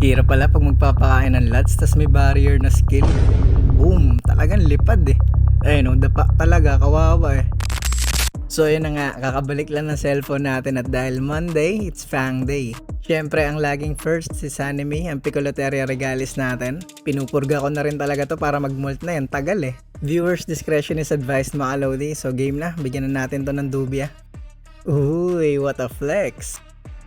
Hirap pala pag magpapakain ng lots tas may barrier na skill. Boom! Talagang lipad eh. Ayun, dapa talaga, kawawa eh. So yun na nga, kakabalik lang ng cellphone natin at dahil Monday, it's Fang Day. Siyempre ang laging first si Sanemi, ang Piccoloteria Regalis natin. Pinupurga ko na rin talaga to para mag-molt na yan, tagal eh. Viewers discretion is advised mga Lodi, so game na, bigyan na natin to ng dubya. Uy, what a flex!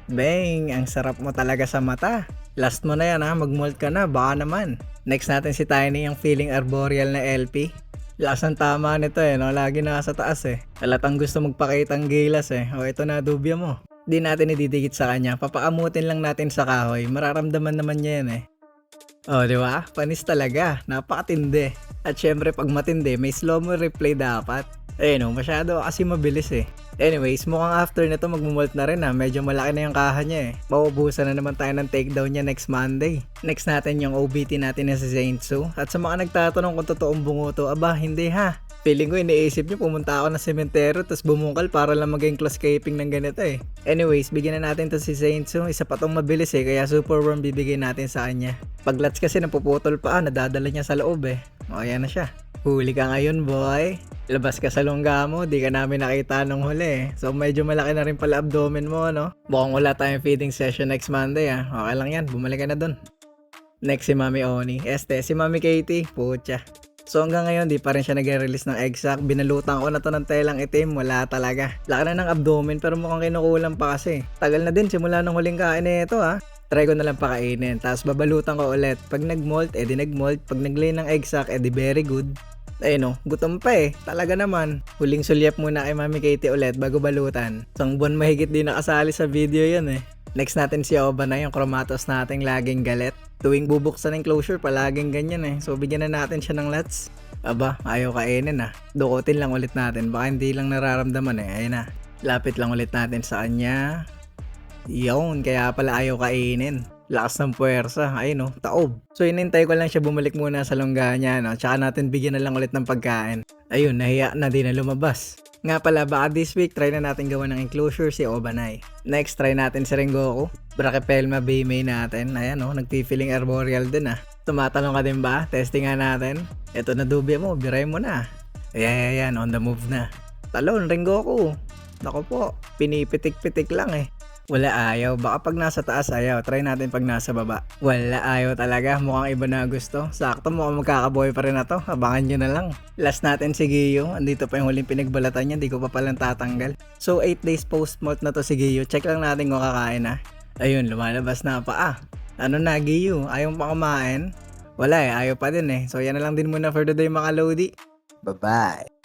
Bang, ang sarap mo talaga sa mata. Last mo na yan ha, mag-molt ka na, baka naman. Next natin si Tiny, ang feeling arboreal na LP. Lasang tama nito eh, no? Lagi nasa taas eh. Talatang gusto magpakitang gilas eh. O ito na, dubya mo. Di natin ididikit sa kanya, papakamutin lang natin sa kahoy, mararamdaman naman niya yan eh. O di ba? Panis talaga, napakatindi. At syempre pag matindi, may slow-mo replay dapat. Eh no, masyado kasi mabilis eh. Anyways, mukhang after nito magmumult na rin ha. Medyo malaki na yung kaha niya eh. Mauubusan na naman tayo ng takedown niya next Monday. Next natin yung OBT natin na si Zainsu. At sa mga nagtatanong kung totoong bungo to, aba hindi ha. Feeling ko iniisip niyo pumunta ako ng sementeryo tapos bumungkal para lang maging class caping ng ganito eh. Anyways, bigyan na natin to si Zainsu. Isa pa tong mabilis eh, kaya super worm bibigay natin sa kanya. Pag lats kasi napuputol pa, nadadala niya sa loob eh. O ayan na siya. Huli ka ngayon boy. Labas ka sa lungga mo, di ka namin nakita nung huli. So medyo malaki na rin pala abdomen mo, no? Mukhang wala tayong feeding session next Monday ah. Okay lang yan, bumalik ka na dun. Next si Mami Oni. Si Mami Katie, putya. So hanggang ngayon di pa rin siya nag-release ng egg sac. Binalutan ko na to ng telang itim, wala talaga. Laki na ng abdomen pero mukhang kinukulang pa kasi. Tagal na din simula nung huling kain na ito ah. Try ko na lang pakainin, tapos babalutan ko ulit. Pag nag-molt, edi nag-molt. Pag nag-lay ng egg sac, edi very good. Ayun no, gutom pa eh. Talaga naman. Huling sulyap muna kay Mami Katie ulit bago balutan. Isang buwan mahigit din nakasali sa video yan eh. Next natin si Obanay, yung Chromatos nating laging galit. Tuwing bubuksan ng closure, palaging ganyan eh. So bigyan na natin siya ng lats. Aba, ayaw kainin ah. Dukutin lang ulit natin. Baka hindi lang nararamdaman eh. Ayun na. Lapit lang ulit natin sa kanya. Yun, kaya pala ayaw kainin. Lakas ng puwersa, ayun no, taob. So inintay ko lang siya bumalik muna sa longga niya, no? Tsaka natin bigyan na lang ulit ng pagkain. Ayun, nahiya na din na lumabas. Nga pala, baka this week try na natin gawa ng enclosure si Obanay. Next, try natin si Rengoku. Brachypelma Baymay natin. Ayan no, nagpi-feeling arboreal din ah. Tumatanong ka din ba? Testing nga natin. Ito na dubya mo, biray mo na. Ayan, on the move na. Talon, Rengoku. Nako po, pinipitik-pitik lang eh. Wala ayaw, baka pag nasa taas ayaw, try natin pag nasa baba. Wala ayaw talaga, mukhang iba na gusto. Sakto, mukhang magkakaboy pa rin na to, abangan nyo na lang. Last natin si Giyo, andito pa yung huling pinagbalatan niya, di ko pa palang tatanggal. So 8 days post-molt na to si Giyo, check lang natin kung kakain na. Ayun, lumalabas na pa ah. Ano na Giyo, ayaw pa kumain? Wala eh, ayaw pa din eh. So yan na lang din muna for the day mga Lodi. Bye-bye!